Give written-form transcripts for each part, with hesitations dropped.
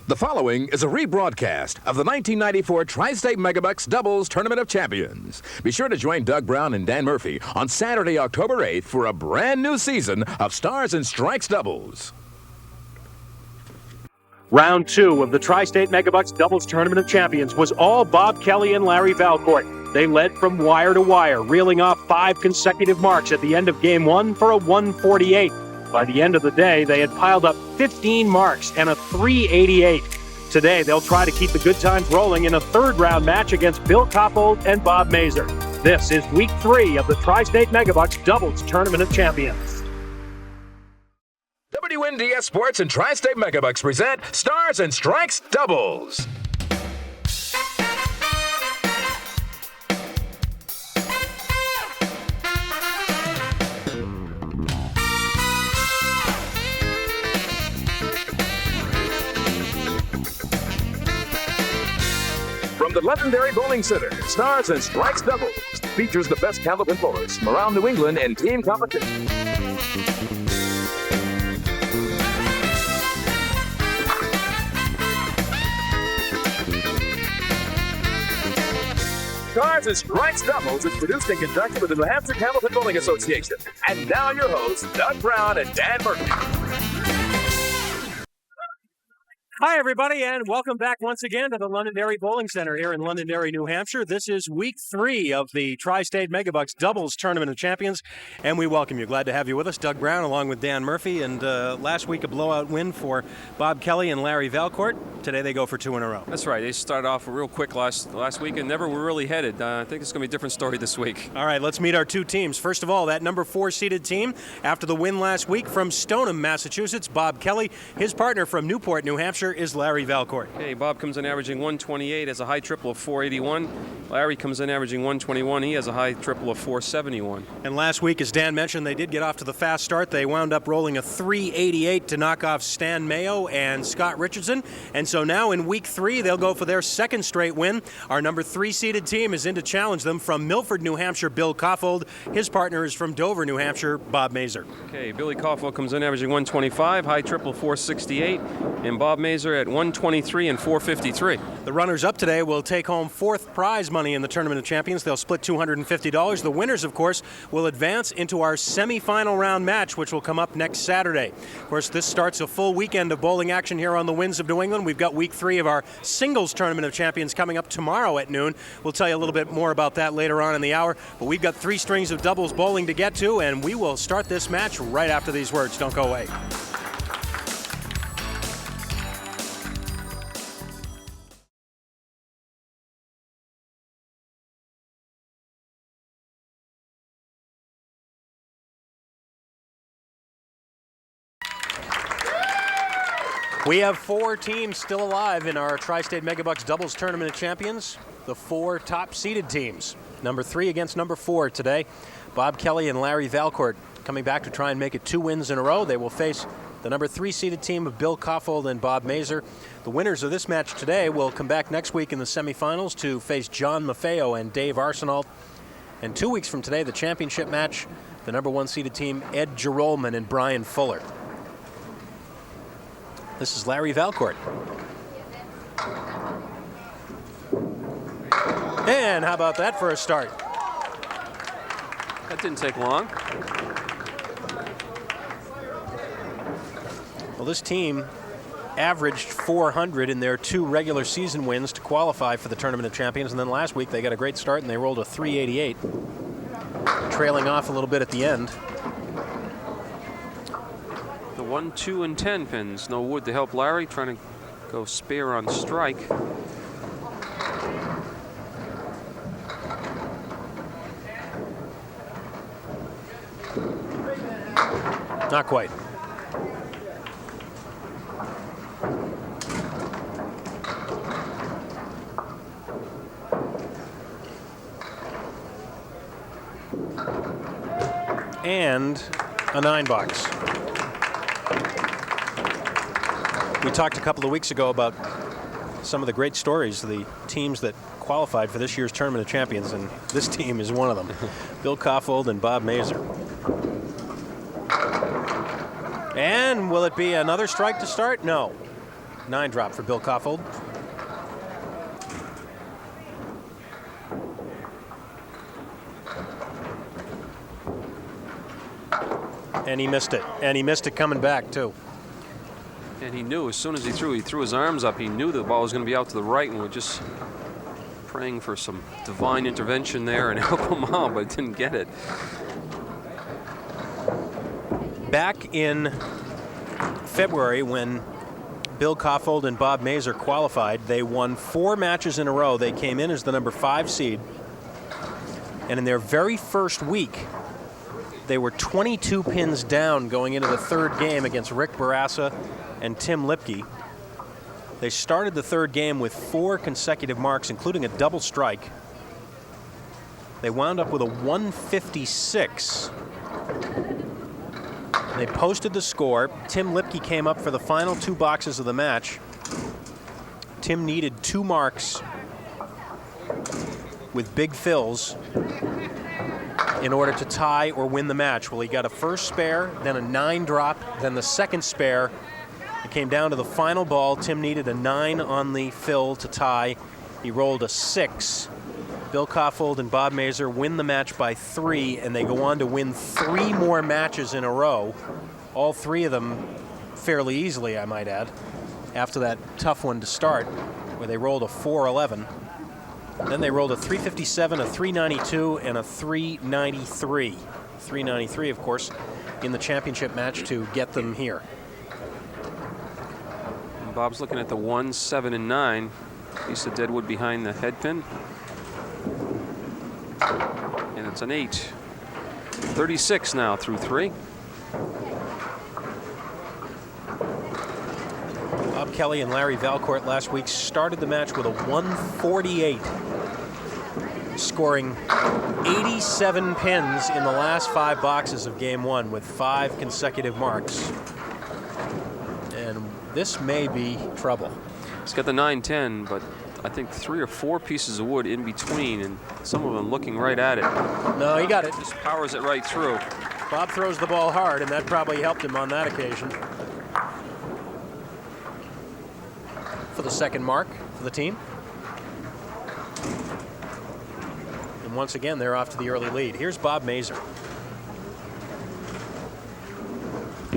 The following is a rebroadcast of the 1994 Tri-State Megabucks Doubles Tournament of Champions. Be sure to join Doug Brown and Dan Murphy on Saturday, October 8th for a brand new season of Stars and Strikes Doubles. Round 2 of the Tri-State Megabucks Doubles Tournament of Champions was all Bob Kelly and Larry Valcourt. They led from wire to wire, reeling off 5 consecutive marks at the end of Game 1 for a 148. By the end of the day, they had piled up 15 marks and a 388. Today, they'll try to keep the good times rolling in a third-round match against Bill Kaufold and Bob Mazur. This is Week 3 of the Tri-State Megabucks Doubles Tournament of Champions. WNDS Sports and Tri-State Megabucks present Stars and Strikes Doubles. From the Londonderry Bowling Center, Stars and Strikes Doubles features the best Candlepin bowlers from around New England in team competition. Stars and Strikes Doubles is produced in conjunction with the New Hampshire Candlepin Bowling Association. And now your hosts, Doug Brown and Dan Murphy. Hi, everybody, and welcome back once again to the Londonderry Bowling Center here in Londonderry, New Hampshire. This is Week 3 of the Tri-State Megabucks Doubles Tournament of Champions, and we welcome you. Glad to have you with us. Doug Brown along with Dan Murphy, and last week a blowout win for Bob Kelly and Larry Valcourt. Today they go for 2 in a row. That's right. They started off real quick last week and never were really headed. I think it's going to be a different story this week. All right, let's meet our 2 teams. First of all, that number 4 seeded team after the win last week from Stoneham, Massachusetts, Bob Kelly. His partner from Newport, New Hampshire is Larry Valcourt. Hey, Bob comes in averaging 128, has a high triple of 481. Larry comes in averaging 121. He has a high triple of 471. And last week, as Dan mentioned, they did get off to the fast start. They wound up rolling a 388 to knock off Stan Mayo and Scott Richardson. And so now in Week 3, they'll go for their second straight win. Our number 3 seeded team is in to challenge them from Milford, New Hampshire, Bill Kaufold. His partner is from Dover, New Hampshire, Bob Mazur. Okay, Billy Kaufold comes in averaging 125, high triple 468, and Bob Mazur at 123 and 453. The runners-up today will take home 4th prize money in the Tournament of Champions. They'll split $250. The winners, of course, will advance into our semifinal round match, which will come up next Saturday. Of course, this starts a full weekend of bowling action here on the Winds of New England. We've got Week 3 of our Singles Tournament of Champions coming up tomorrow at noon. We'll tell you a little bit more about that later on in the hour. But we've got 3 strings of doubles bowling to get to, and we will start this match right after these words. Don't go away. We have 4 teams still alive in our Tri-State Megabucks Doubles Tournament of Champions. The 4 top-seeded teams. Number 3 against number 4 today. Bob Kelly and Larry Valcourt coming back to try and make it 2 wins in a row. They will face the number 3 seeded team of Bill Kaufold and Bob Mazur. The winners of this match today will come back next week in the semifinals to face John Maffeo and Dave Arsenault. And 2 weeks from today, the championship match, the number 1 seeded team, Ed Jerolman and Brian Fuller. This is Larry Valcourt. And how about that for a start? That didn't take long. Well, this team averaged 400 in their 2 regular season wins to qualify for the Tournament of Champions, and then last week they got a great start and they rolled a 388, trailing off a little bit at the end. 1, 2, and 10 pins. No wood to help Larry, trying to go spare on strike. Not quite. And a 9 box. We talked a couple of weeks ago about some of the great stories, the teams that qualified for this year's Tournament of Champions, and this team is one of them. Bill Kaufold and Bob Mazur. And will it be another strike to start? No. 9 drop for Bill Kaufold. And he missed it. And he missed it coming back, too. And he knew as soon as he threw his arms up, he knew the ball was going to be out to the right, and we're just praying for some divine intervention there and help him out, but didn't get it. Back in February, when Bill Kaufold and Bob Mazur qualified, they won 4 matches in a row. They came in as the number 5 seed. And in their very first week, they were 22 pins down going into the 3rd game against Rick Barassa and Tim Lipke. They started the 3rd game with 4 consecutive marks, including a double strike. They wound up with a 156. They posted the score. Tim Lipke came up for the final 2 boxes of the match. Tim needed 2 marks with big fills in order to tie or win the match. Well, he got a first spare, then a 9 drop, then the second spare. It came down to the final ball. Tim needed a 9 on the fill to tie. He rolled a 6. Bill Kaufold and Bob Mazur win the match by 3, and they go on to win 3 more matches in a row. All 3 of them fairly easily, I might add, after that tough one to start, where they rolled a 411. Then they rolled a 357, a 392, and a 393. 393, of course, in the championship match to get them here. And Bob's looking at the 1, 7, and 9. Piece of deadwood behind the head pin. And it's an 8. 36 now through 3. Bob Kelly and Larry Valcourt last week started the match with a 148, scoring 87 pins in the last 5 boxes of game 1 with 5 consecutive marks. And this may be trouble. He's got the 9-10, but I think 3 or 4 pieces of wood in between, and some of them looking right at it. No, he got it. Just powers it right through. Bob throws the ball hard, and that probably helped him on that occasion. For the second mark for the team. And once again, they're off to the early lead. Here's Bob Mazur.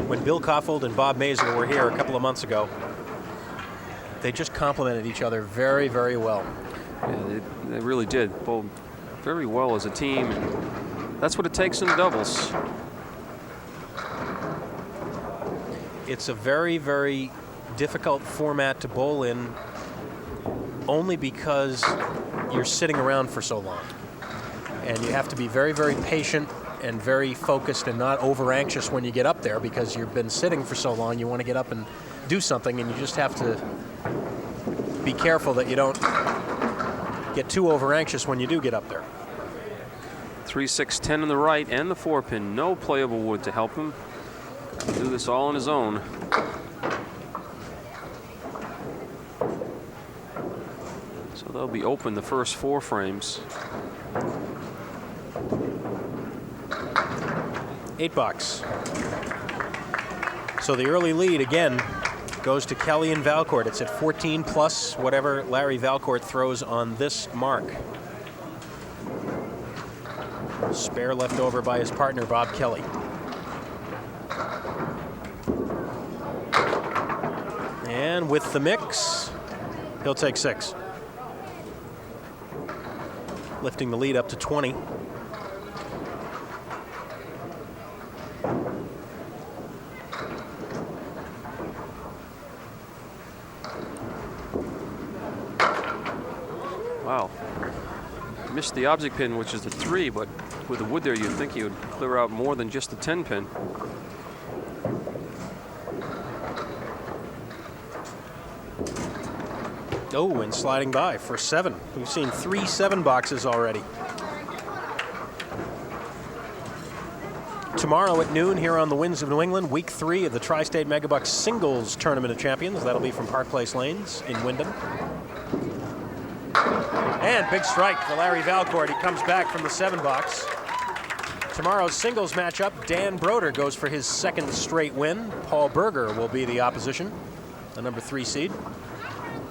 When Bill Kaufold and Bob Mazur were here a couple of months ago, they just complemented each other very, very well. Yeah, they really did. Bowled very well as a team, and that's what it takes in the doubles. It's a very, very difficult format to bowl in, only because you're sitting around for so long. And you have to be very, very patient and very focused and not over anxious when you get up there, because you've been sitting for so long. You want to get up and do something, and you just have to be careful that you don't get too over anxious when you do get up there. 3, 6, 10 on the right and the 4-pin. No playable wood to help him. Do this all on his own. So they'll be open the first 4 frames. 8 bucks. So the early lead again goes to Kelly and Valcourt. It's at 14 plus whatever Larry Valcourt throws on this mark. Spare left over by his partner, Bob Kelly. And with the mix, he'll take 6. Lifting the lead up to 20. Wow. Missed the object pin, which is the 3, but with the wood there, you'd think he would clear out more than just the 10 pin. Oh, and sliding by for 7. We've seen 3 7 boxes already. Tomorrow at noon here on the Winds of New England, week 3 of the Tri-State Megabucks Singles Tournament of Champions. That'll be from Park Place Lanes in Wyndham. And big strike for Larry Valcourt. He comes back from the 7 box. Tomorrow's singles matchup, Dan Broder goes for his 2nd straight win. Paul Berger will be the opposition. the number 3 seed.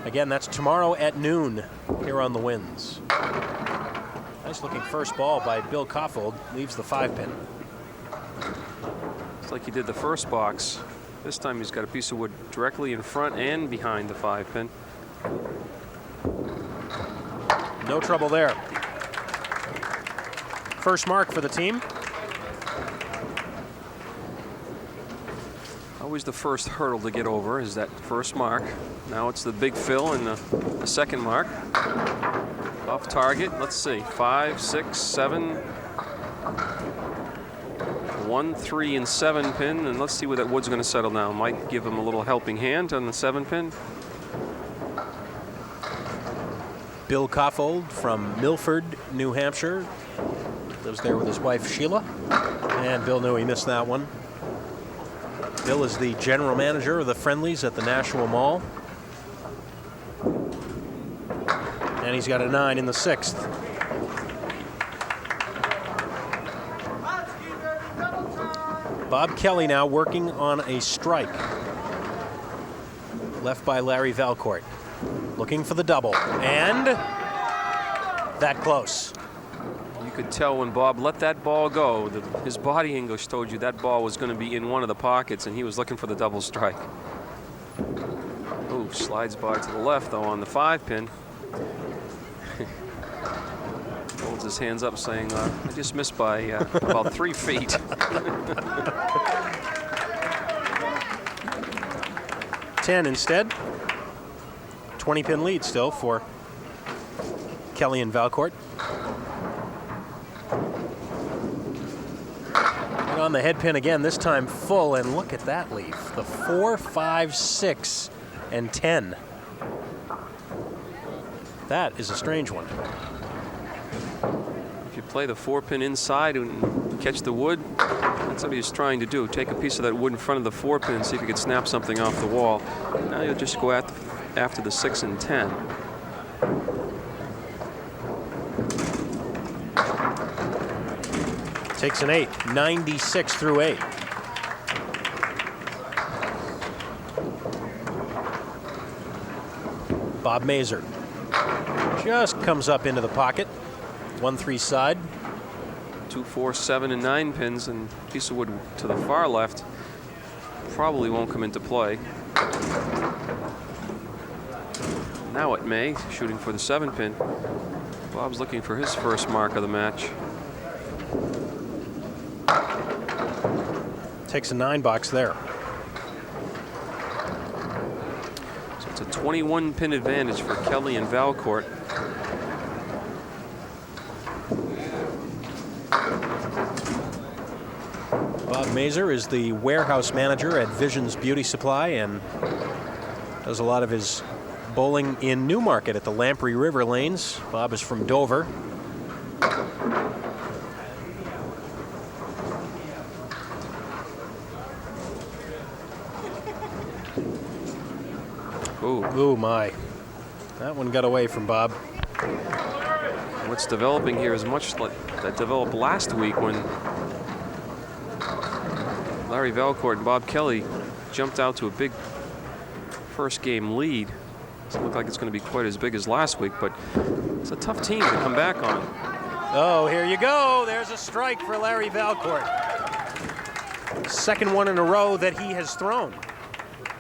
Again, that's tomorrow at noon here on the Winds. Nice looking first ball by Bill Kaufold. Leaves the 5-pin. It's like he did the first box. This time he's got a piece of wood directly in front and behind the 5-pin. No trouble there. First mark for the team. Always the first hurdle to get over is that first mark. Now it's the big fill and the second mark. Off target, let's see, 5, 6, 7, 1, 3, and 7 pin, and let's see where that wood's going to settle now. Might give him a little helping hand on the 7 pin. Bill Kaufold from Milford, New Hampshire. Lives there with his wife, Sheila. And Bill knew he missed that one. Bill is the general manager of the friendlies at the Nashua Mall. And he's got a 9 in the 6th. Bob Kelly now working on a strike. Left by Larry Valcourt. Looking for the double. And that close. You could tell when Bob let that ball go, his body English told you that ball was going to be in one of the pockets, and he was looking for the double strike. Oh, slides by to the left, though, on the 5-pin. Holds his hands up saying, I just missed by about 3 feet. Ten instead. 20-pin lead still for Kelly and Valcourt. And on the head pin again, this time full, and look at that leaf. The 4, 5, 6, and 10. That is a strange one. If you play the 4-pin inside and catch the wood, that's what he's trying to do. Take a piece of that wood in front of the 4-pin and see if you can snap something off the wall. Now you'll just go after the 6 and 10. Takes an 8, 96 through 8. Bob Mazur just comes up into the pocket. 1-3 side. 2, 4, 7, and 9 pins, and a piece of wood to the far left probably won't come into play. Now it may, shooting for the 7-pin. Bob's looking for his first mark of the match. Takes a 9 box there. So it's a 21-pin advantage for Kelly and Valcourt. Bob Mazur is the warehouse manager at Visions Beauty Supply and does a lot of his bowling in Newmarket at the Lamprey River Lanes. Bob is from Dover. Ooh, my. That one got away from Bob. What's developing here is much like that developed last week when Larry Valcourt and Bob Kelly jumped out to a big first game lead. Doesn't look like it's going to be quite as big as last week, but it's a tough team to come back on. Oh, here you go. There's a strike for Larry Valcourt. Second one in a row that he has thrown.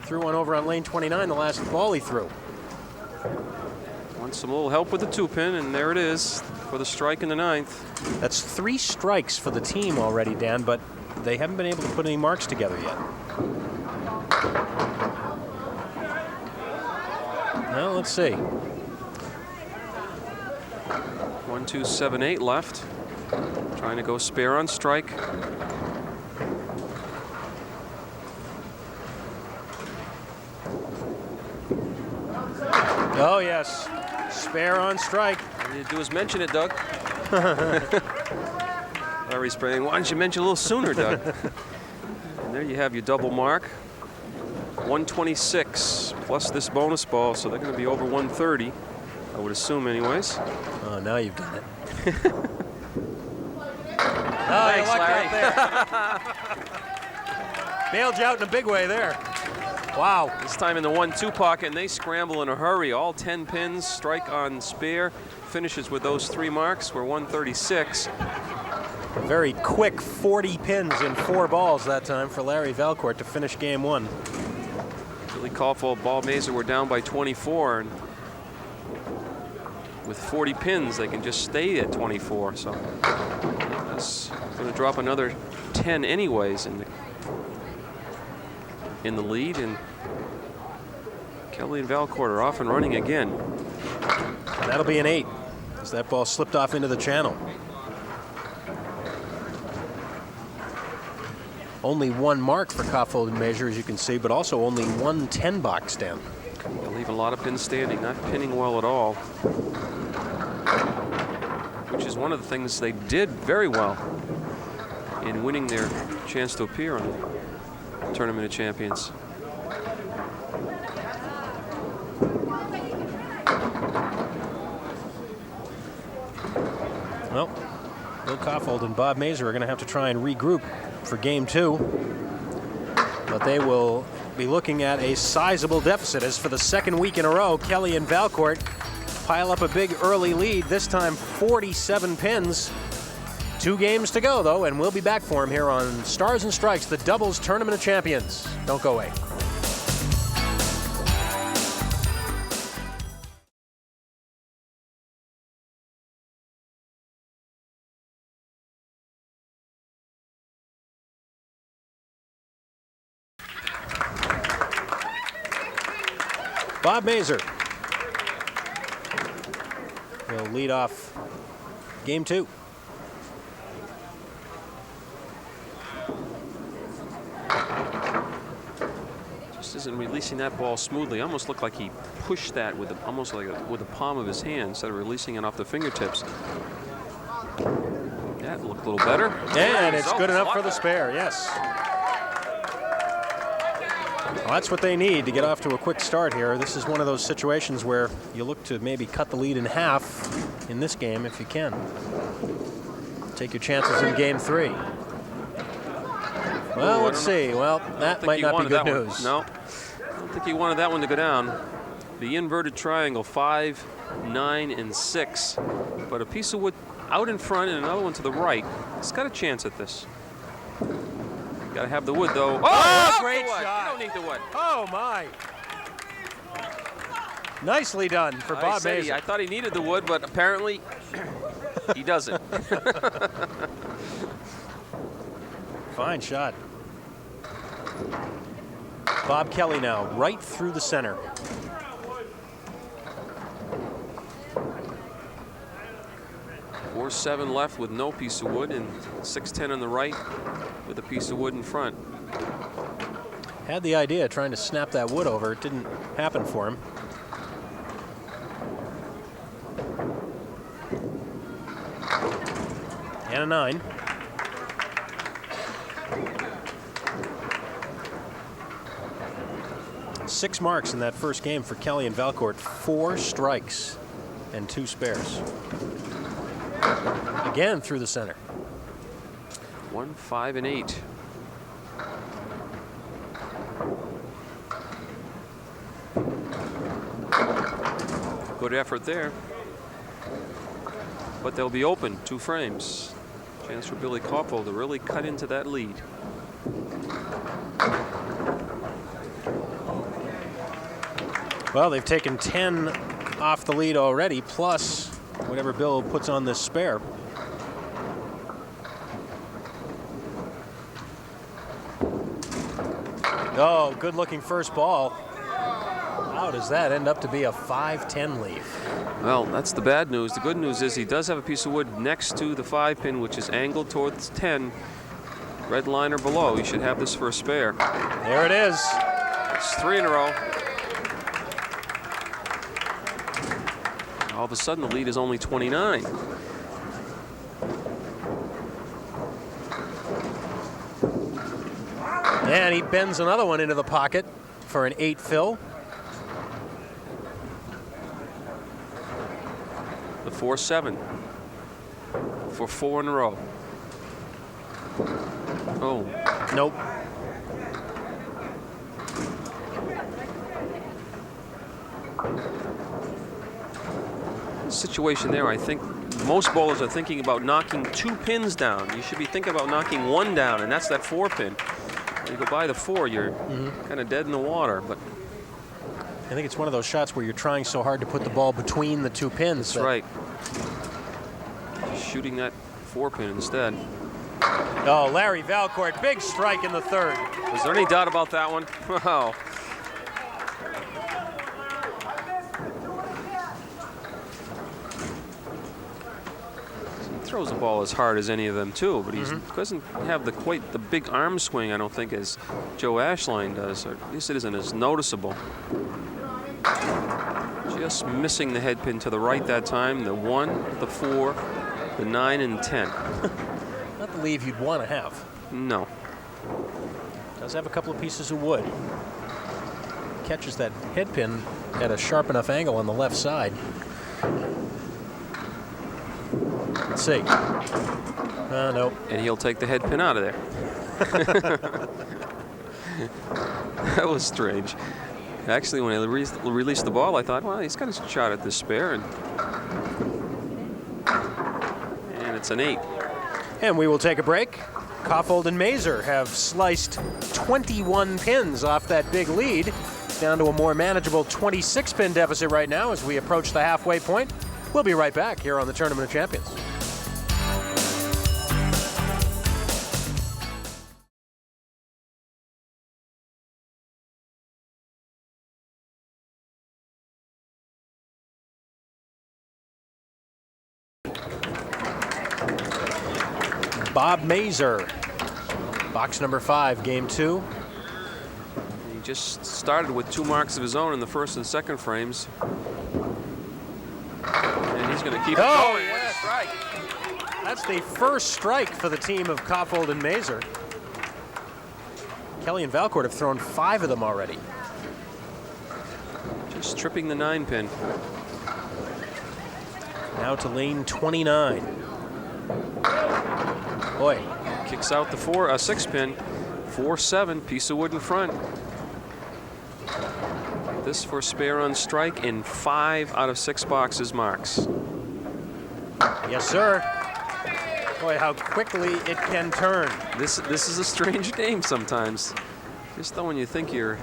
Threw one over on lane 29, the last ball he threw. Wants some little help with the 2-pin, and there it is for the strike in the 9th. That's 3 strikes for the team already, Dan, but they haven't been able to put any marks together yet. Well, let's see. 1, 2, 7, 8 left. Trying to go spare on strike. Oh, yes. Spare on strike. All you do is mention it, Doug. Larry's praying, why didn't you mention a little sooner, Doug? And there you have your double mark. 126 plus this bonus ball, so they're going to be over 130, I would assume anyways. Oh, now you've done it. Thanks, Larry. Right there. Bailed you out in a big way there. Wow. This time in the 1-2 pocket, and they scramble in a hurry. All 10 pins, strike on spare. Finishes with those 3 marks. We're 136. A very quick 40 pins in 4 balls that time for Larry Valcourt to finish game 1. Billy Kaufold, Bob Mazur were down by 24. And with 40 pins, they can just stay at 24. So that's going to drop another 10 anyways in the lead. And Kelly and Valcourt are off and running again. And that'll be an 8 as that ball slipped off into the channel. Only 1 mark for Kaufold and Mazur, as you can see, but also only 1 10 box stand. They'll leave a lot of pins standing, not pinning well at all. Which is one of the things they did very well in winning their chance to appear on the Tournament of Champions. Well, Bill Kaufold and Bob Mazur are going to have to try and regroup for game 2. But they will be looking at a sizable deficit as for the 2nd week in a row, Kelly and Valcourt pile up a big early lead, this time 47 pins. 2 games to go, though, and we'll be back for him here on Stars and Strikes, the doubles Tournament of Champions. Don't go away. Bob Mazur will lead off game 2. Just isn't releasing that ball smoothly. Almost looked like he pushed that with almost like with the palm of his hand instead of releasing it off the fingertips. That looked a little better. And it's good enough for the spare, yes. Well, that's what they need to get off to a quick start here. This is one of those situations where you look to maybe cut the lead in half in this game if you can. Take your chances in game 3. Well, let's see. Well, that might not be good news. No, I don't think he wanted that one to go down. The inverted triangle, 5, 9, and 6. But a piece of wood out in front and another one to the right. It's got a chance at this. Got to have the wood, though. Oh, great shot. You don't need the wood. Oh, my. Nicely done for Bob Mazur. I thought he needed the wood, but apparently he doesn't. Fine shot. Bob Kelly now, right through the center. Four 7 left with no piece of wood, and 6-10 on the right with a piece of wood in front. Had the idea of trying to snap that wood over. It didn't happen for him. And a 9. Six marks in that first game for Kelly and Valcourt. 4 strikes and 2 spares. Again through the center. 1, 5, and 8. Good effort there. But they'll be open, 2 frames. Chance for Billy Kaufold to really cut into that lead. Well, they've taken 10 off the lead already, plus whatever Bill puts on this spare. Oh, good looking first ball. How does that end up to be a 5-10 lead? Well, that's the bad news. The good news is he does have a piece of wood next to the 5-pin, which is angled towards 10. Red line or below. He should have this for a spare. There it is. It's 3 in a row. All of a sudden, the lead is only 29. And he bends another one into the pocket for an 8 fill. The 4-7 for 4 in a row. Oh. Nope. Situation there, I think most bowlers are thinking about knocking 2 pins down. You should be thinking about knocking 1 down, and that's that 4 pin. When you go by the 4, you're kind of dead in the water. But I think it's one of those shots where you're trying so hard to put the ball between the 2 pins. That's right. Shooting that 4 pin instead. Oh, Larry Valcourt, big strike in the 3rd. Was there any doubt about that one? Wow. He throws the ball as hard as any of them too, but he doesn't have quite the big arm swing, I don't think, as Joe Ashline does, or at least it isn't as noticeable. Just missing the head pin to the right that time. The 1, the 4, the 9, and 10. Not the leave you'd want to have. No. Does have a couple of pieces of wood. Catches that head pin at a sharp enough angle on the left side. Let's see. No. And he'll take the head pin out of there. That was strange. Actually, when I released the ball, I thought, well, he's got a shot at this spare. And it's an 8. And we will take a break. Kaufold and Mazur have sliced 21 pins off that big lead, down to a more manageable 26-pin deficit right now as we approach the halfway point. We'll be right back here on the Tournament of Champions. Bob Mazur, box number 5, game 2. He just started with 2 marks of his own in the 1st and 2nd frames. And he's going to keep it going. Yes. What a strike. That's the first strike for the team of Kaufold and Mazur. Kelly and Valcourt have thrown 5 of them already. Just tripping the 9 pin. Now to lane 29. Boy. Kicks out the 6 pin. 4-7, piece of wood in front. This for spare on strike in 5 out of 6 boxes marks. Yes, sir. Boy, how quickly it can turn. This is a strange game sometimes. Just though when you think you're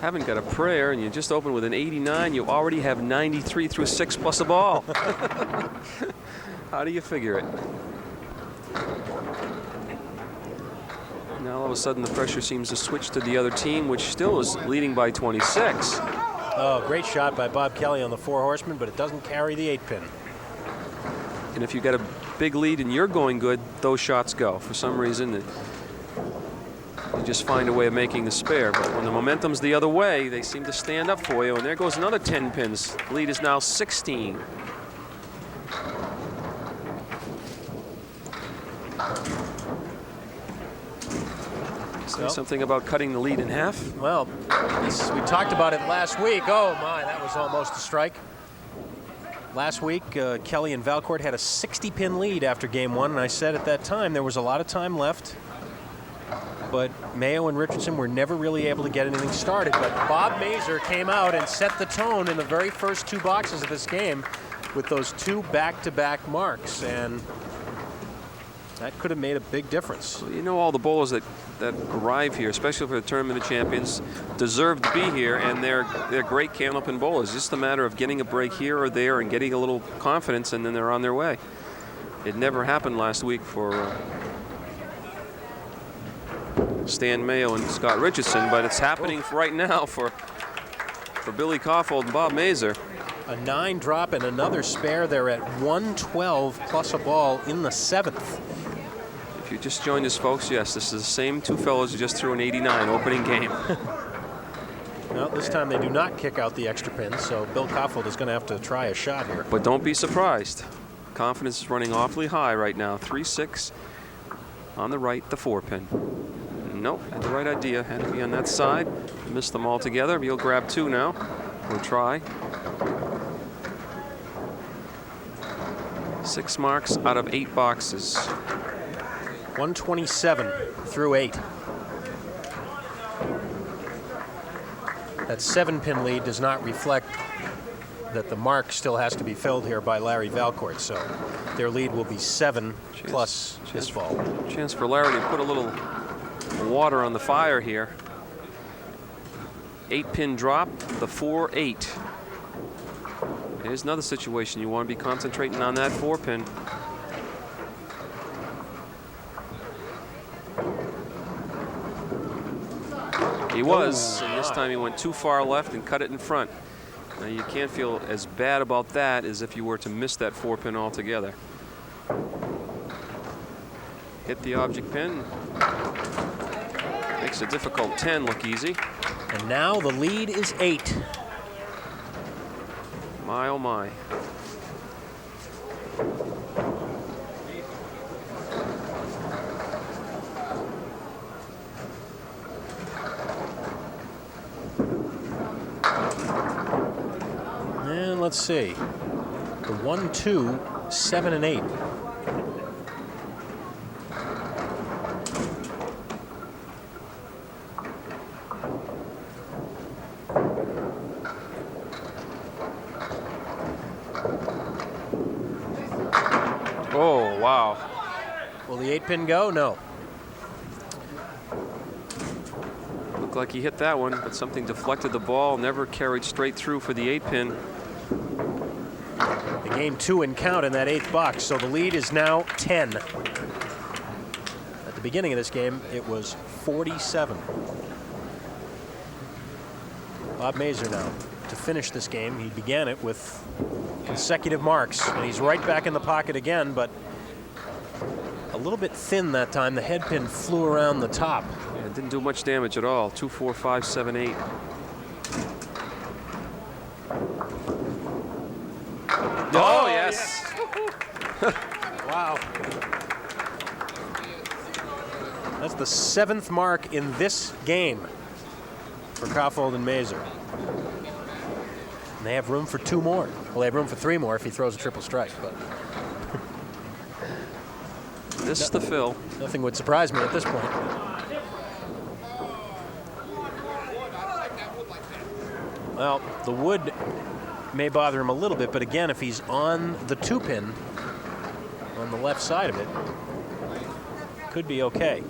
haven't got a prayer and you just open with an 89, you already have 93 through 6 plus a ball. How do you figure it? Now all of a sudden the pressure seems to switch to the other team, which still is leading by 26. Oh, great shot by Bob Kelly on the 4 horsemen, but it doesn't carry the 8 pin. And if you got a big lead and you're going good, those shots go. For some reason, you just find a way of making the spare. But when the momentum's the other way, they seem to stand up for you. And there goes another 10 pins. Lead is now 16. Say something about cutting the lead in half? Well, we talked about it last week. Oh, my, that was almost a strike. Last week, Kelly and Valcourt had a 60-pin lead after game 1, and I said at that time there was a lot of time left. But Mayo and Richardson were never really able to get anything started. But Bob Mazur came out and set the tone in the very first 2 boxes of this game with those 2 back-to-back marks, and that could have made a big difference. Well, you know, all the bowlers that arrive here, especially for the Tournament of Champions, deserve to be here, and they're great Candlepin bowlers. It's just a matter of getting a break here or there and getting a little confidence, and then they're on their way. It never happened last week for Stan Mayo and Scott Richardson, but it's happening right now for Billy Kaufold and Bob Mazur. A 9 drop and another spare. They're at 112 plus a ball in the 7th. If you just joined us, folks, yes, this is the same 2 fellows who just threw an 89 opening game. Well, this time they do not kick out the extra pins, so Bill Kaufold is going to have to try a shot here. But don't be surprised. Confidence is running awfully high right now. 3-6 on the right, the 4 pin. Nope, had the right idea. Had to be on that side. Missed them all together. He'll grab 2 now. We'll try. 6 marks out of 8 boxes. 127 through 8. That 7-pin lead does not reflect that the mark still has to be filled here by Larry Valcourt, so their lead will be 7 plus his fall. Chance for Larry to put a little water on the fire here. 8-pin drop, the 4-8. Here's another situation. You want to be concentrating on that 4-pin. He was, and this time he went too far left and cut it in front. Now you can't feel as bad about that as if you were to miss that 4-pin altogether. Hit the object pin. Makes a difficult 10 look easy. And now the lead is 8. My, oh my. And let's see. The 1, 2, 7, and 8. Oh, wow. Will the 8-pin go? No. Looked like he hit that one, but something deflected the ball, never carried straight through for the 8-pin. The game 2 and count in that 8th box, so the lead is now 10. At the beginning of this game, it was 47. Bob Mazur now to finish this game. He began it with consecutive marks, and he's right back in the pocket again, but a little bit thin that time. The head pin flew around the top. Yeah, it didn't do much damage at all. 2, 4, 5, 7, 8. Oh, yes. Wow. That's the 7th mark in this game for Kaufold and Mazur. And they have room for 2 more. Well, they have room for 3 more if he throws a triple strike, but This is the fill. nothing would surprise me at this point. Well, the wood may bother him a little bit, but again, if he's on the 2-pin on the left side of it, could be okay.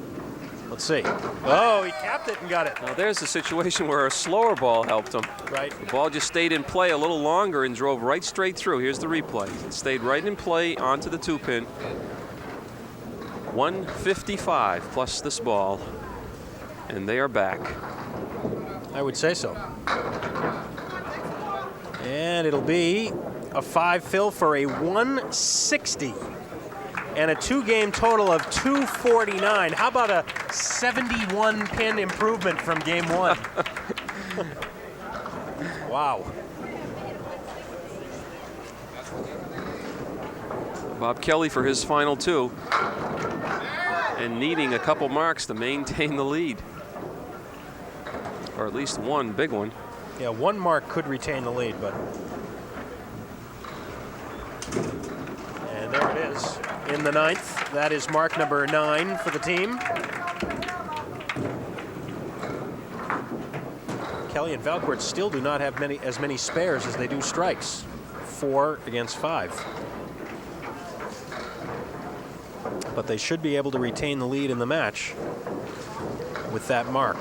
Let's see. Oh, he capped it and got it. Now there's a situation where a slower ball helped him. Right. The ball just stayed in play a little longer and drove right straight through. Here's the replay. It stayed right in play onto the 2-pin. 155 plus this ball, and they are back. I would say so. And it'll be a 5 fill for a 160 and a 2-game total of 249. How about a 71 pin improvement from game 1? Wow. Bob Kelly for his final 2, and needing a couple marks to maintain the lead, or at least one big one. Yeah, 1 mark could retain the lead, but. And there it is in the 9th. That is mark number 9 for the team. Kelly and Valcourt still do not have as many spares as they do strikes. 4 against 5. But they should be able to retain the lead in the match with that mark.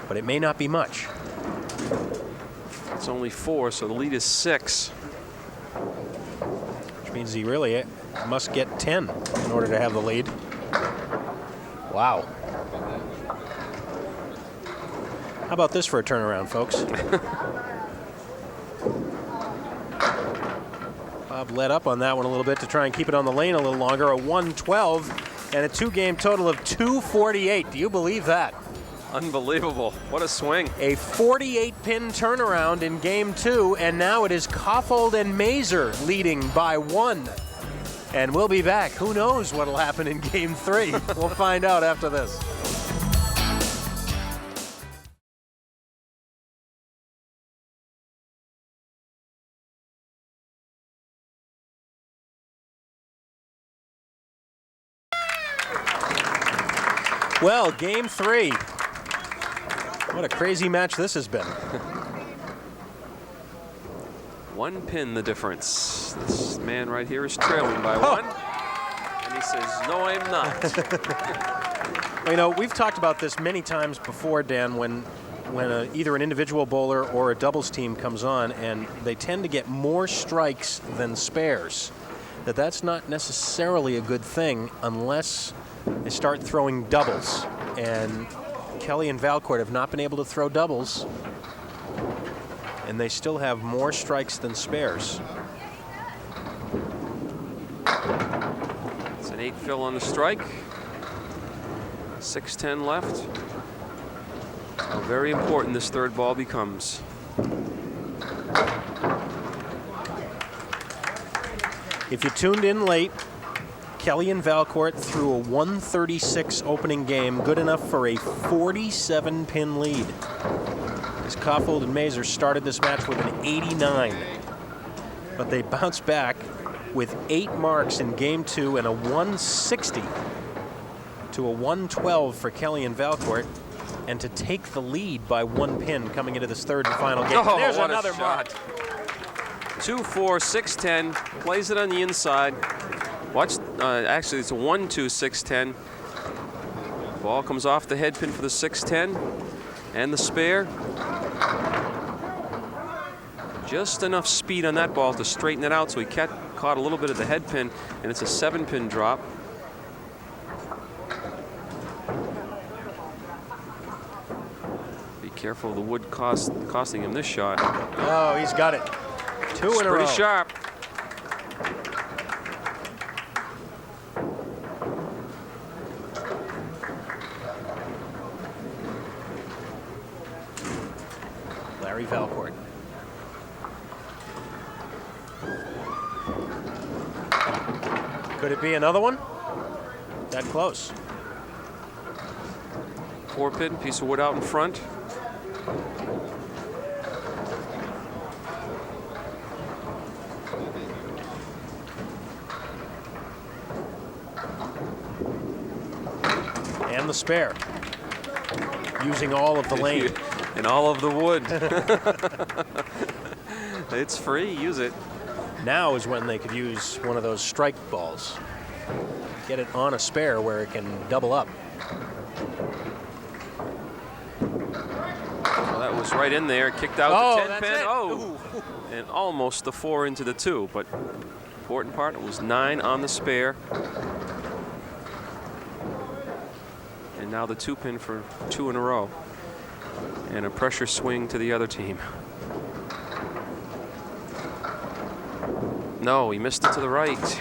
But it may not be much. It's only 4, so the lead is 6. Which means he really must get 10 in order to have the lead. Wow. How about this for a turnaround, folks? Bob let up on that one a little bit to try and keep it on the lane a little longer. A 112 and a 2-game total of 248. Do you believe that? Unbelievable. What a swing. A 48-pin turnaround in game 2, and now it is Kaufold and Mazur leading by 1. And we'll be back. Who knows what'll happen in game 3? We'll find out after this. Well, game 3. What a crazy match this has been. 1 pin the difference. This man right here is trailing by 1. And he says, no, I'm not. Well, you know, we've talked about this many times before, Dan, when either an individual bowler or a doubles team comes on and they tend to get more strikes than spares. That's not necessarily a good thing unless they start throwing doubles. And Kelly and Valcourt have not been able to throw doubles, and they still have more strikes than spares. It's an 8 fill on the strike. 6:10 left. How very important this third ball becomes. If you tuned in late, Kelly and Valcourt threw a 136 opening game, good enough for a 47-pin lead. As Kaufold and Mazur started this match with an 89. But they bounced back with 8 marks in game 2 and a 160 to a 112 for Kelly and Valcourt, and to take the lead by 1 pin coming into this third and final game. Oh, there's what a another mark. shot. 2-4, 6-10, plays it on the inside. Watch, actually it's a 1-2, 6-10. Ball comes off the head pin for the 6-10 and the spare. Just enough speed on that ball to straighten it out, so he caught a little bit of the head pin, and it's a 7-pin drop. Be careful of the wood costing him this shot. Oh, he's got it. 2 in a row. Pretty sharp. Larry Valcourt. Could it be another one? That close. 4-pin, piece of wood out in front. And the spare. Using all of the lane. And all of the wood. It's free, use it. Now is when they could use one of those strike balls. Get it on a spare where it can double up. Well, that was right in there, kicked out the 10 pin. Oh, and almost the 4 into the 2, but important part, it was 9 on the spare. And now the 2 pin for 2 in a row. And a pressure swing to the other team. No, he missed it to the right.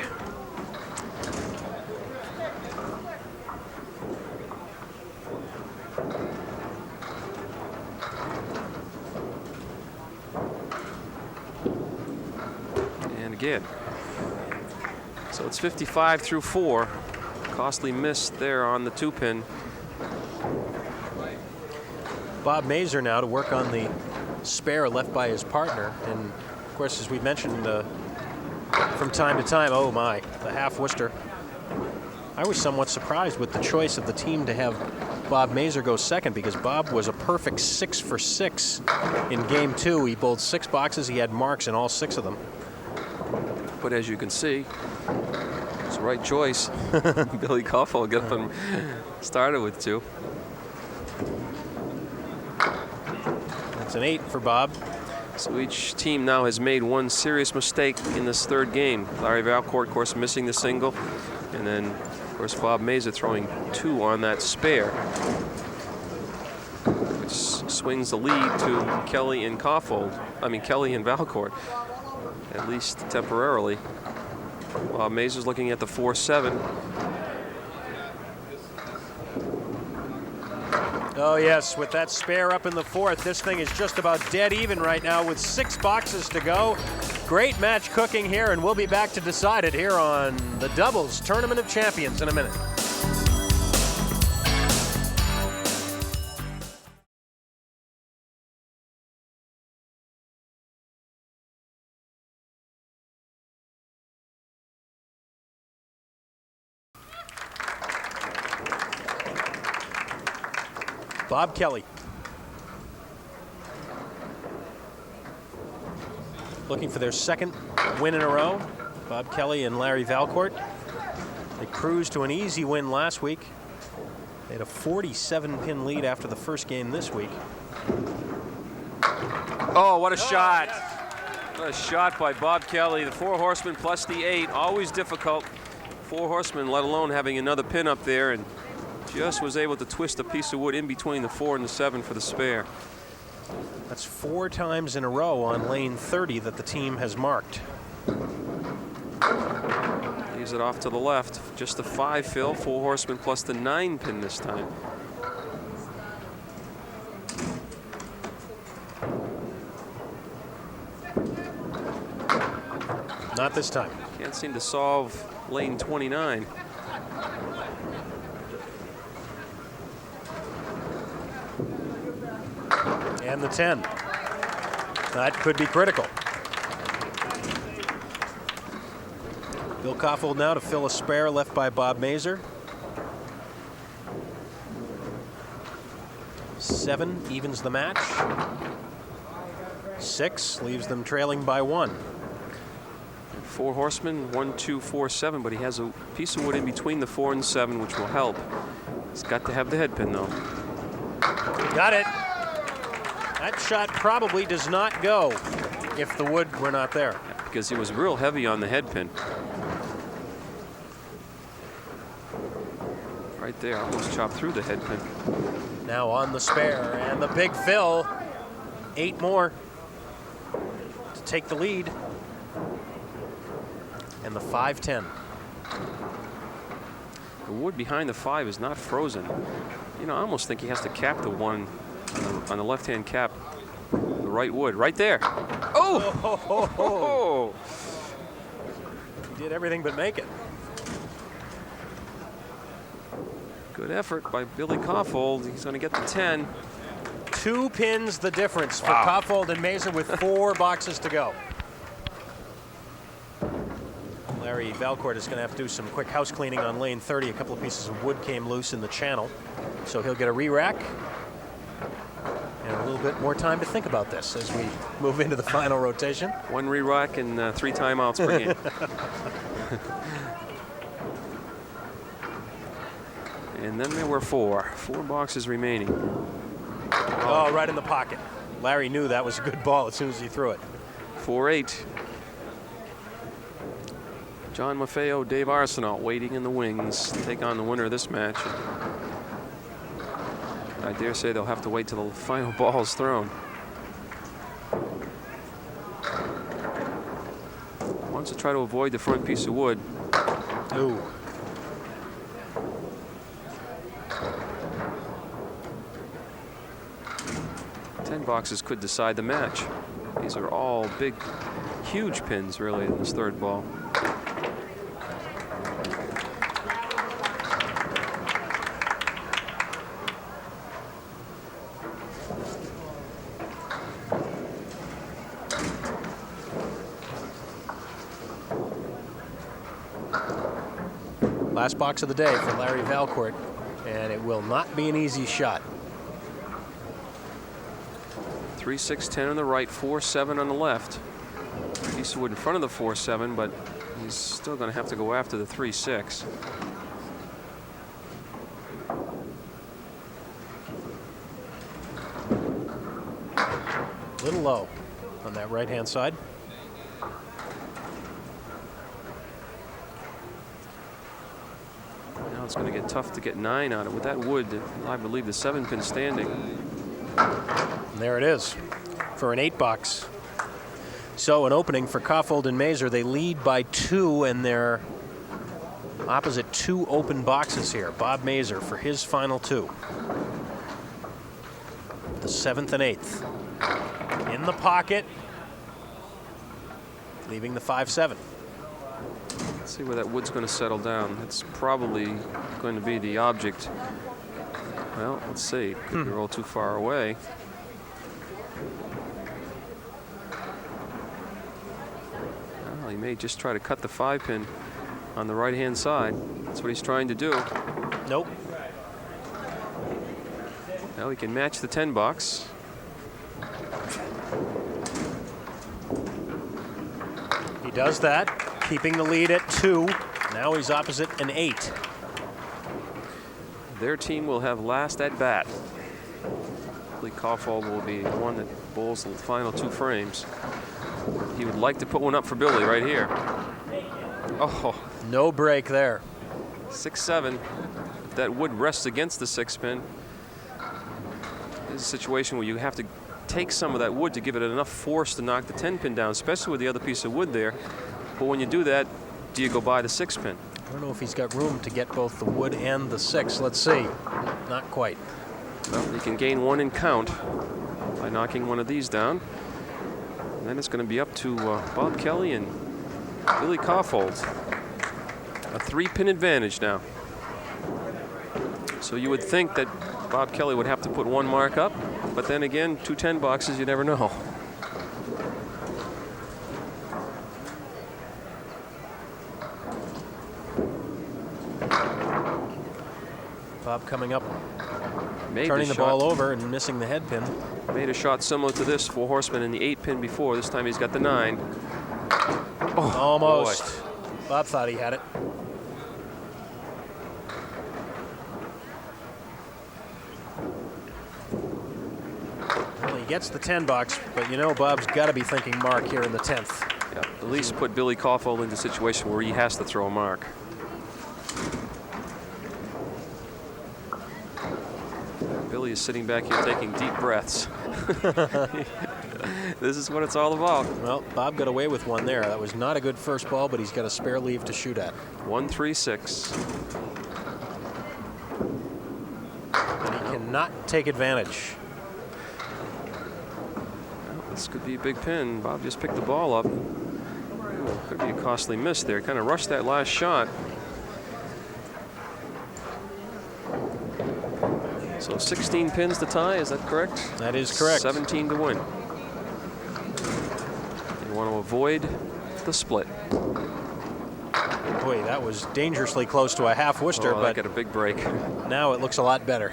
And again. So it's 55 through 4. Costly missed there on the 2 pin. Bob Mazur now to work on the spare left by his partner. And of course, as we mentioned from time to time, oh my, the half Worcester. I was somewhat surprised with the choice of the team to have Bob Mazur go second, because Bob was a perfect 6 for 6 in game 2. He bowled 6 boxes. He had marks in all 6 of them. But as you can see, it's the right choice. Billy Kaufold got them started with 2. That's an 8 for Bob. So each team now has made one serious mistake in this third game. Larry Valcourt, of course, missing the single. And then, of course, Bob Mazur throwing 2 on that spare, which swings the lead to Kelly and Kaufold. I mean, Kelly and Valcourt, at least temporarily. Bob Mazur's looking at the 4-7. Oh, yes, with that spare up in the 4th, this thing is just about dead even right now with 6 boxes to go. Great match cooking here, and we'll be back to decide it here on the Doubles Tournament of Champions in a minute. Bob Kelly. Looking for their second win in a row. Bob Kelly and Larry Valcourt. They cruised to an easy win last week. They had a 47-pin lead after the first game this week. Oh, what a shot. What a shot by Bob Kelly. The 4 horsemen plus the 8. Always difficult. 4 horsemen, let alone having another pin up there, and just was able to twist a piece of wood in between the 4 and the 7 for the spare. That's 4 times in a row on lane 30 that the team has marked. Leaves it off to the left. Just the 5 fill. 4 horsemen plus the 9 pin this time. Not this time. Can't seem to solve lane 29. And the 10. That could be critical. Bill Kaufold now to fill a spare left by Bob Mazur. 7 evens the match. 6 leaves them trailing by 1. 4 horsemen, 1, 2, 4, 7, but he has a piece of wood in between the 4 and 7, which will help. He's got to have the head pin, though. Got it. That shot probably does not go if the wood were not there. Because he was real heavy on the head pin. Right there, almost chopped through the head pin. Now on the spare, and the big fill. 8 more to take the lead. And the 5-10. The wood behind the 5 is not frozen. You know, I almost think he has to cap the 1 on the left-hand cap. The right wood, right there. Oh! He did everything but make it. Good effort by Billy Kaufold. He's going to get the 10. 2 pins the difference for Kaufold and Mazur with 4 boxes to go. Larry Valcourt is going to have to do some quick house cleaning on lane 30. A couple of pieces of wood came loose in the channel, so he'll get a re-rack and a little bit more time to think about this as we move into the final rotation. 1 re-rack and 3 timeouts per game. And then there were 4 boxes remaining. Oh, right in the pocket. Larry knew that was a good ball as soon as he threw it. 4-8. John Maffeo, Dave Arsenault waiting in the wings to take on the winner of this match. I dare say they'll have to wait till the final ball is thrown. Wants to try to avoid the front piece of wood. Ooh. Boxes could decide the match. These are all big, huge pins, really, in this 3rd ball. Last box of the day for Larry Valcourt, and it will not be an easy shot. 3, 6, 10 on the right, 4, 7 on the left. Piece of wood in front of the 4, 7, but he's still going to have to go after the 3, 6. A little low on that right-hand side. Now it's going to get tough to get 9 on it. With that wood, I believe the 7-pin standing. And there it is for an 8-box. So an opening for Kaufold and Mazur. They lead by 2, and they're opposite 2 open boxes here. Bob Mazur for his final 2. The 7th and 8th. In the pocket, leaving the 5-7. Let's see where that wood's going to settle down. It's probably going to be the object. Well, let's see. Could be roll too far away. Well, he may just try to cut the 5-pin on the right-hand side. That's what he's trying to do. Nope. Now he can match the 10 box. He does that, keeping the lead at 2. Now he's opposite an 8. Their team will have last at bat. Bill Kaufold will be the one that bowls the final 2 frames. He would like to put one up for Billy right here. Oh, no break there. 6-7. If that wood rests against the 6-pin, this is a situation where you have to take some of that wood to give it enough force to knock the 10-pin down, especially with the other piece of wood there. But when you do that, do you go by the 6-pin? I don't know if he's got room to get both the wood and the 6. Let's see. Not quite. Well, he can gain 1 in count by knocking one of these down. And then it's going to be up to Bob Kelly and Bill Kaufold. A 3-pin advantage now. So you would think that Bob Kelly would have to put 1 mark up, but then again, 2 10 boxes, you never know. Bob coming up, Made turning the shot. ball over and missing the head pin. Made a shot similar to this 4 horsemen in the 8-pin before. This time he's got the 9. Oh, almost. Boy. Bob thought he had it. Well, he gets the 10 box, but you know Bob's got to be thinking mark here in the 10th. Yeah, at least put Bill Kaufold into a situation where he has to throw a mark. Billy is sitting back here taking deep breaths. This is what it's all about. Well, Bob got away with one there. That was not a good first ball, but he's got a spare leave to shoot at. 1-3-6. And he cannot take advantage. Well, this could be a big pin. Bob just picked the ball up. Ooh, could be a costly miss there. Kind of rushed that last shot. So 16 pins to tie, is that correct? That is correct. 17 to win. You want to avoid the split. Boy, that was dangerously close to a half Worcester, That but got a big break. now it looks a lot better.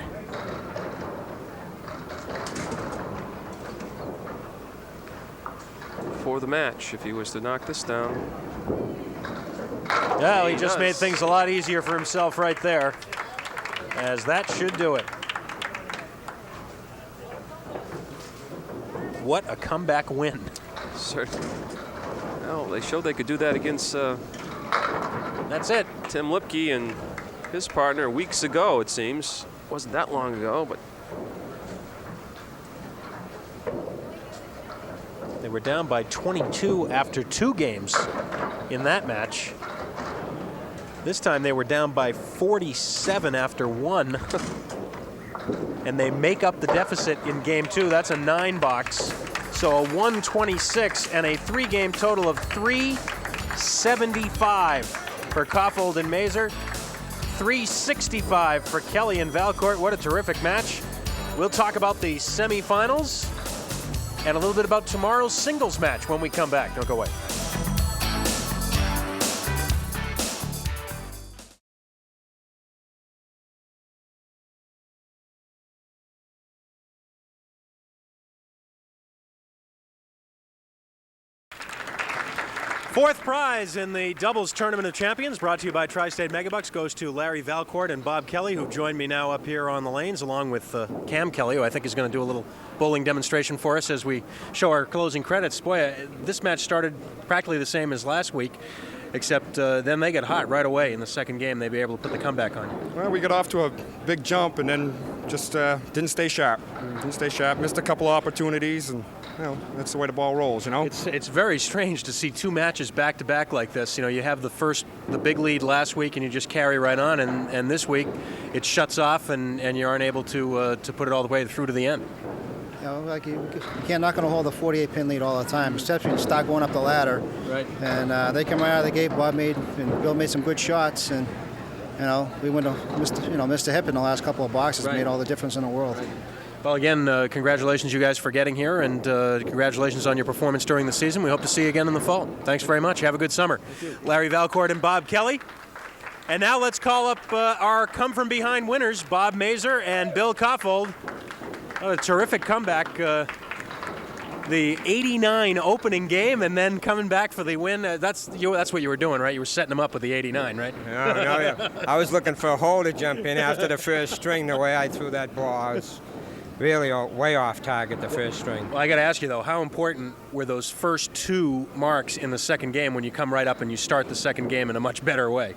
For the match, if he was to knock this down. Well, he just does. made things a lot easier for himself right there, as that should do it. What a comeback win. Certainly. Well, they showed they could do that against That's it. Tim Lipke and his partner weeks ago, it seems. Wasn't that long ago, but They were down by 22 after 2 games in that match. This time they were down by 47 after 1. And they make up the deficit in game 2. That's a 9 box. So a 126 and a 3-game total of 375 for Kaufold and Mazur. 365 for Kelly and Valcourt. What a terrific match. We'll talk about the semifinals and a little bit about tomorrow's singles match when we come back. Don't go away. Fourth prize in the Doubles Tournament of Champions, brought to you by Tri-State Megabucks, goes to Larry Valcourt and Bob Kelly, who join me now up here on the lanes, along with Cam Kelly, who I think is going to do a little bowling demonstration for us as we show our closing credits. Boy, this match started practically the same as last week, except then they get hot right away in the second game. They'd be able to put the comeback on. Well, we got off to a big jump and then just didn't stay sharp. Missed a couple opportunities, and that's the way the ball rolls, It's very strange to see 2 matches back to back like this. You have the big lead last week and you just carry right on, and this week it shuts off and you aren't able to put it all the way through to the end. You can't not going to hold a 48-pin lead all the time, especially when you start going up the ladder. Right. And they come right out of the gate. Bob and Bill made some good shots, and we went to missed a hip in the last couple of boxes. Right. Made all the difference in the world. Right. Well, again, congratulations, you guys, for getting here, and congratulations on your performance during the season. We hope to see you again in the fall. Thanks very much. Have a good summer. Larry Valcourt and Bob Kelly. And now let's call up our come-from-behind winners, Bob Mazur and Bill Kaufold. A terrific comeback. The 89 opening game, and then coming back for the win. That's what you were doing, right? You were setting them up with the 89, right? Yeah. I was looking for a hole to jump in after the first string. The way I threw that ball, I was really way off target the first string. Well, I got to ask you, though, how important were those first 2 marks in the second game when you come right up and you start the second game in a much better way?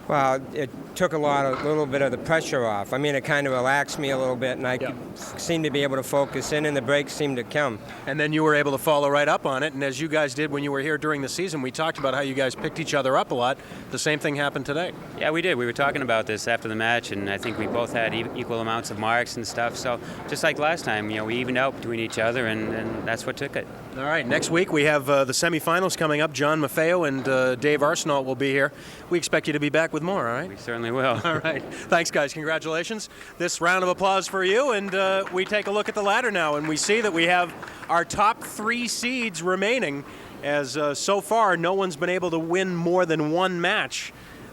Well, it took a little bit of the pressure off. I mean, it kind of relaxed me a little bit, and I seemed to be able to focus in, and the breaks seemed to come. And then you were able to follow right up on it, and as you guys did when you were here during the season, we talked about how you guys picked each other up a lot. The same thing happened today. Yeah, we did. We were talking about this after the match, and I think we both had equal amounts of marks and stuff. So just like last time, we evened out between each other, and that's what took it. All right, next week we have the semifinals coming up. John Maffeo and Dave Arsenault will be here. We expect you to be back with more, all right? We certainly will. All right. Thanks, guys. Congratulations. This round of applause for you, and we take a look at the ladder now, and we see that we have our top 3 seeds remaining, as so far no one's been able to win more than 1 match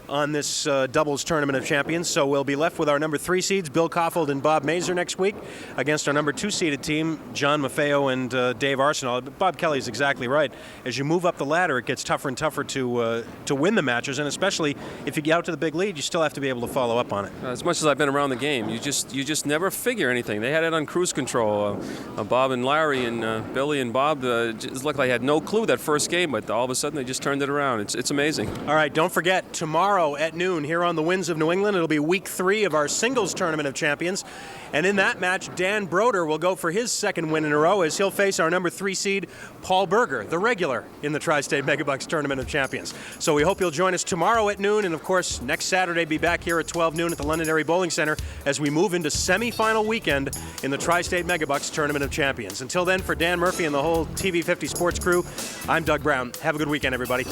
on this doubles tournament of champions. So we'll be left with our number 3 seeds, Bill Kaufold and Bob Mazur, next week against our number 2 seeded team, John Maffeo and Dave Arsenault. Bob Kelly is exactly right. As you move up the ladder, it gets tougher and tougher to win the matches, and especially if you get out to the big lead, you still have to be able to follow up on it. As much as I've been around the game, you just never figure anything. They had it on cruise control. Bob and Larry and Billy and Bob just looked like they had no clue that first game, but all of a sudden they just turned it around. It's amazing. All right, don't forget, tomorrow at noon here on the Winds of New England, it'll be week 3 of our singles tournament of champions. And in that match, Dan Broder will go for his 2nd win in a row as he'll face our number 3 seed, Paul Berger, the regular in the Tri-State Megabucks Tournament of Champions. So we hope you'll join us tomorrow at noon, and of course, next Saturday, be back here at 12 noon at the Londonderry Bowling Center as we move into semifinal weekend in the Tri-State Megabucks Tournament of Champions. Until then, for Dan Murphy and the whole TV50 Sports crew, I'm Doug Brown. Have a good weekend, everybody.